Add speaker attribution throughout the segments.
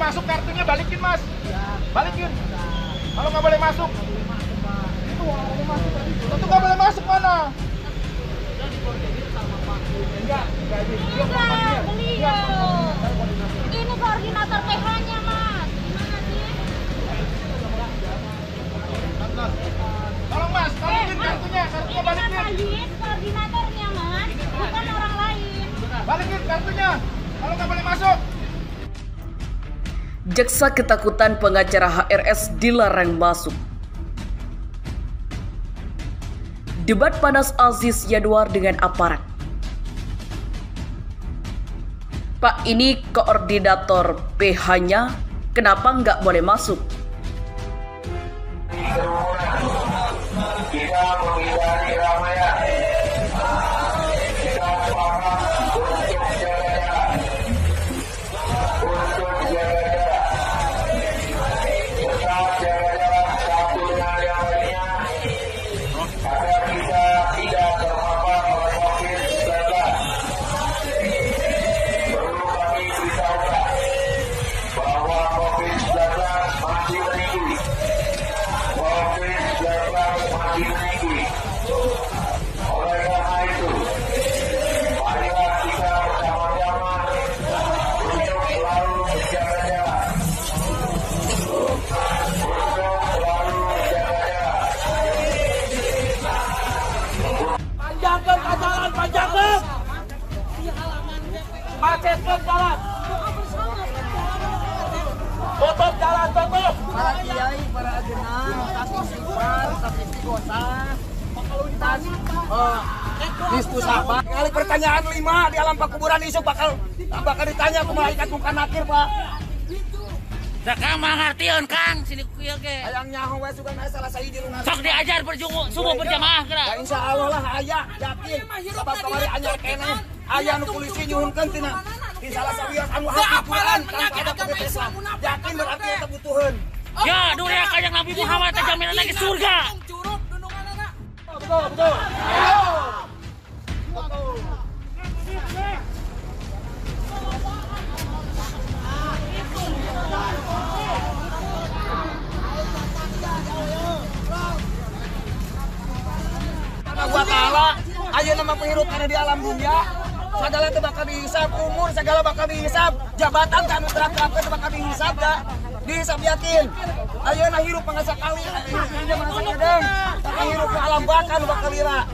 Speaker 1: masuk kartunya balikin mas. Balikin. Kalau nggak boleh masuk. Itu nggak boleh masuk mana? Enggak,
Speaker 2: beliau. Ini koordinator PH-nya mas. Gimana sih?
Speaker 1: Tolong mas, balikin kartunya balikin.
Speaker 2: Ini koordinatornya mas, bukan orang lain.
Speaker 1: Balikin kartunya. Kalau nggak boleh masuk.
Speaker 3: Jaksa ketakutan pengacara HRS dilarang masuk. Debat panas Aziz Yanuar dengan aparat. Pak, ini koordinator PH-nya, kenapa nggak boleh masuk?
Speaker 4: Kita menghindari ramaian. Kita sepakat untuk jaga jarak. Tetap jaga jarak satu dengan yang lainnya agar kita tidak terpapar oleh COVID-19. Perlu kami beritahukan bahwa COVID-19 masih meninggi. COVID-19 masih meninggi. Oleh karena itu, marilah kita bersama-sama untuk selalu menjaga jarak. Untuk selalu menjaga jarak.
Speaker 5: Panjangkan jalan, panjangkan. Macetkan jalan. Tutup jalan, tutup.
Speaker 6: Para kiai, para ajenang, kasih sifar, kasih istiqosa, dan
Speaker 5: Diskusa, Pak. Kali pertanyaan 5 di alam pakuburan isu bakal ditanya ke malaikat muka nakir, Pak.
Speaker 7: Sakang mangartieun Kang sini kieu ge.
Speaker 5: Hayang nyaho we sugan aya salah sahiji nu
Speaker 7: Sok diajar subuh berjamaah geura.
Speaker 5: Ya insyaallah lah aya, yakin. Sabab kamari anyar keneh. Aya nu polisi nyuhunkeun tina di salah sawios anu hafal Quran tanpa ada kebebasan. Yakin berarti eta butuheun.
Speaker 7: Ya, dunia kanjeng Nabi Muhammad teh jaminan ke surga.
Speaker 5: Betul, betul. Gua ta'ala ayeuna mah penghirup kana di alam dunia sagala teu bakal dihisab, umur sagala bakal dihisab, jabatan kan terap-terapkeun teu bakal dihisab da dihisab yakin. Ayeuna hirup mangasa kali hirup dia mangasa kadang tapi hirup ke alam baka nu bakal lira.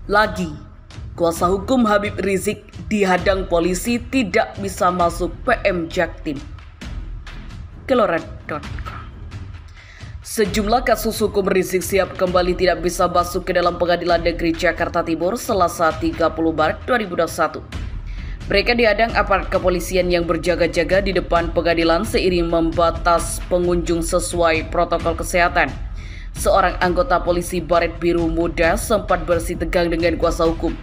Speaker 3: Lagi, kuasa hukum Habib Rizik dihadang polisi tidak bisa masuk PM Jaktim. Keloret.com. Sejumlah kasus hukum Rizik Sihab kembali tidak bisa masuk ke dalam Pengadilan Negeri Jakarta Timur Selasa 30 Maret 2021. Mereka dihadang aparat kepolisian yang berjaga-jaga di depan pengadilan seiring membatas pengunjung sesuai protokol kesehatan. Seorang anggota polisi baret biru muda sempat bersih tegang dengan kuasa hukum.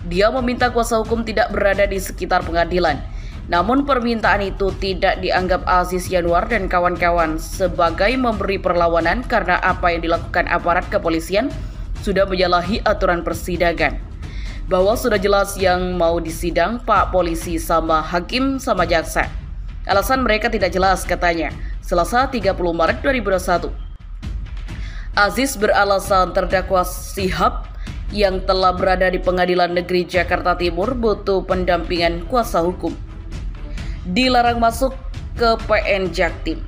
Speaker 3: Dia meminta kuasa hukum tidak berada di sekitar pengadilan. Namun permintaan itu tidak dianggap Aziz Yanuar dan kawan-kawan sebagai memberi perlawanan karena apa yang dilakukan aparat kepolisian sudah menyalahi aturan persidangan. Bahwa sudah jelas yang mau disidang Pak Polisi sama Hakim sama Jaksa. Alasan mereka tidak jelas katanya. Selasa 30 Maret 2021. Aziz beralasan terdakwa Sihab yang telah berada di Pengadilan Negeri Jakarta Timur butuh pendampingan kuasa hukum. Dilarang masuk ke PN Jaktim.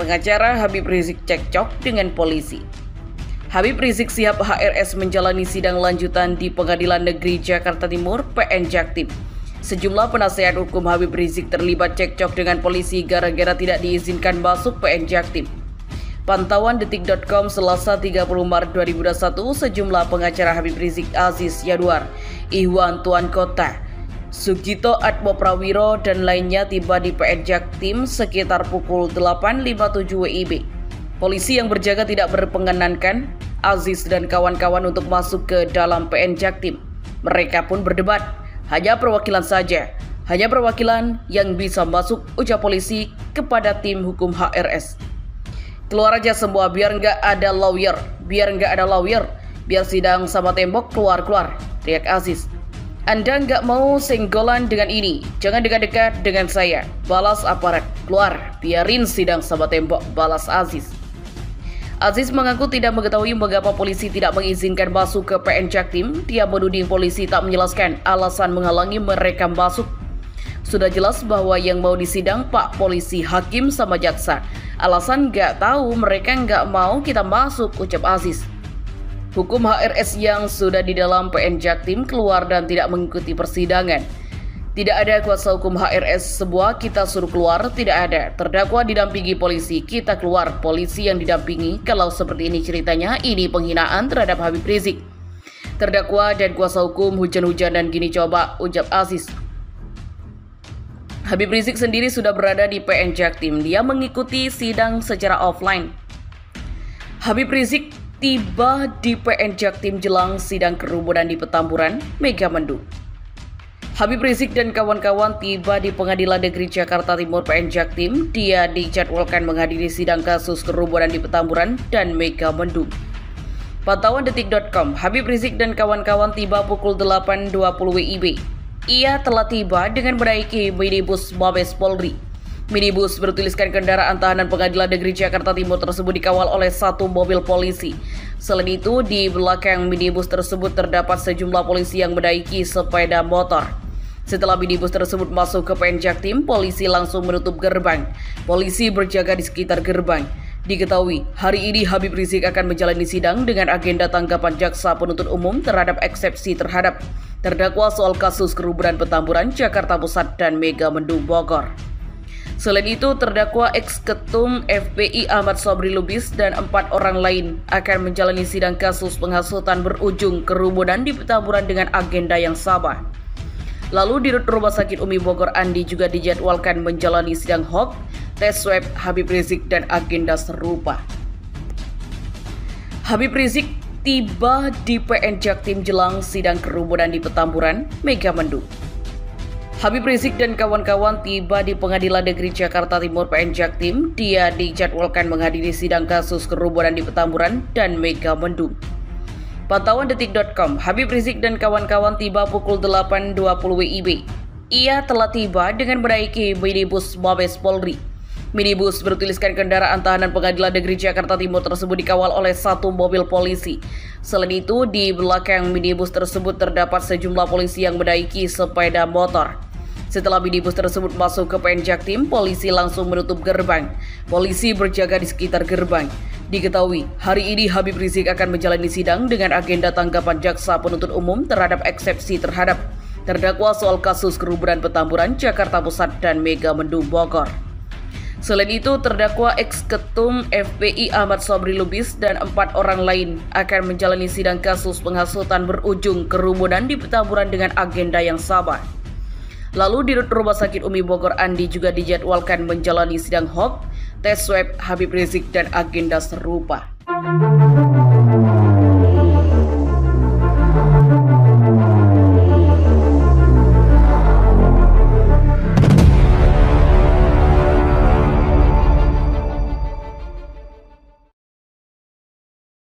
Speaker 3: Pengacara Habib Rizik cekcok dengan polisi. Habib Rizik Syihab HRS menjalani sidang lanjutan di Pengadilan Negeri Jakarta Timur PN Jaktim. Sejumlah penasehat hukum Habib Rizik terlibat cekcok dengan polisi gara-gara tidak diizinkan masuk PN Jaktim. Pantauan detik.com Selasa 30 Maret 2021, sejumlah pengacara Habib Rizik Aziz Yaduar, Ihwan Tuan Kota, Sugito Atmo Prawiro, dan lainnya tiba di PN Jaktim sekitar pukul 8.57 WIB. Polisi yang berjaga tidak berpengenankan Aziz dan kawan-kawan untuk masuk ke dalam PN Jaktim. Mereka pun berdebat, hanya perwakilan saja, hanya perwakilan yang bisa masuk, ujar polisi kepada tim hukum HRS. Keluar aja semua, biar nggak ada lawyer, biar sidang sama tembok, keluar, teriak Aziz. Anda nggak mau senggolan dengan ini, jangan dekat-dekat dengan saya, balas aparat, keluar, biarin sidang sama tembok, balas Aziz. Aziz mengaku tidak mengetahui mengapa polisi tidak mengizinkan masuk ke PN Jaktim. Dia menuding polisi tak menjelaskan alasan menghalangi mereka masuk. Sudah jelas bahwa yang mau disidang Pak Polisi, Hakim sama Jaksa. Alasan nggak tahu, mereka nggak mau kita masuk, ucap Aziz. Hukum HRS yang sudah di dalam PN Jaktim keluar dan tidak mengikuti persidangan. Tidak ada kuasa hukum HRS, sebuah kita suruh keluar, tidak ada. Terdakwa didampingi polisi, kita keluar, polisi yang didampingi. Kalau seperti ini ceritanya, ini penghinaan terhadap Habib Rizik. Terdakwa dan kuasa hukum hujan-hujanan gini coba, ucap Aziz. Habib Rizik sendiri sudah berada di PN Jaktim. Dia mengikuti sidang secara offline. Habib Rizik tiba di PN Jaktim jelang sidang kerumunan di Petamburan, Megamendung. Habib Rizik dan kawan-kawan tiba di Pengadilan Negeri Jakarta Timur PN Jaktim. Dia dijadwalkan menghadiri sidang kasus kerumunan di Petamburan dan Megamendung. Pantauan detik.com, Habib Rizik dan kawan-kawan tiba pukul 8.20 WIB. Ia telah tiba dengan menaiki minibus Mabes Polri. Minibus bertuliskan kendaraan tahanan Pengadilan Negeri Jakarta Timur tersebut dikawal oleh satu mobil polisi. Selain itu, di belakang minibus tersebut terdapat sejumlah polisi yang menaiki sepeda motor. Setelah minibus tersebut masuk ke PN Jaktim, polisi langsung menutup gerbang. Polisi berjaga di sekitar gerbang. Diketahui, hari ini Habib Rizik akan menjalani sidang dengan agenda tanggapan jaksa penuntut umum terhadap eksepsi terhadap terdakwa soal kasus kerumunan Petamburan, Jakarta Pusat, dan Megamendung, Bogor. Selain itu, terdakwa ex-ketum FPI Ahmad Sobri Lubis dan 4 orang lain akan menjalani sidang kasus penghasutan berujung kerumunan di Petamburan dengan agenda yang sama. Lalu, Dirut Rumah Sakit Umi Bogor Andi juga dijadwalkan menjalani sidang HOK, tes swab Habib Rizik dan agenda serupa. Habib Rizik tiba di PN Jaktim jelang sidang kerumunan di Petamburan, Megamendung. Habib Rizik dan kawan-kawan tiba di Pengadilan Negeri Jakarta Timur PN Jaktim. Dia dijadwalkan menghadiri sidang kasus kerumunan di Petamburan dan Megamendung. Pantauan detik.com, Habib Rizik dan kawan-kawan tiba pukul 8.20 WIB. Ia telah tiba dengan menaiki minibus Mabes Polri. Minibus bertuliskan kendaraan tahanan Pengadilan Negeri Jakarta Timur tersebut dikawal oleh satu mobil polisi. Selain itu, di belakang minibus tersebut terdapat sejumlah polisi yang menaiki sepeda motor. Setelah minibus tersebut masuk ke PN Jaktim, polisi langsung menutup gerbang. Polisi berjaga di sekitar gerbang. Diketahui, hari ini Habib Rizik akan menjalani sidang dengan agenda tanggapan jaksa penuntut umum terhadap eksepsi terhadap terdakwa soal kasus kerumunan Petamburan, Jakarta Pusat, dan Megamendung, Bogor. Selain itu, terdakwa ex-ketum FPI Ahmad Sobri Lubis dan 4 orang lain akan menjalani sidang kasus penghasutan berujung kerumunan di Petamburan dengan agenda yang sama. Lalu, Dirut Rumah Sakit Umi Bogor Andi juga dijadwalkan menjalani sidang HOK, tes swab Habib Rizik dan agenda serupa.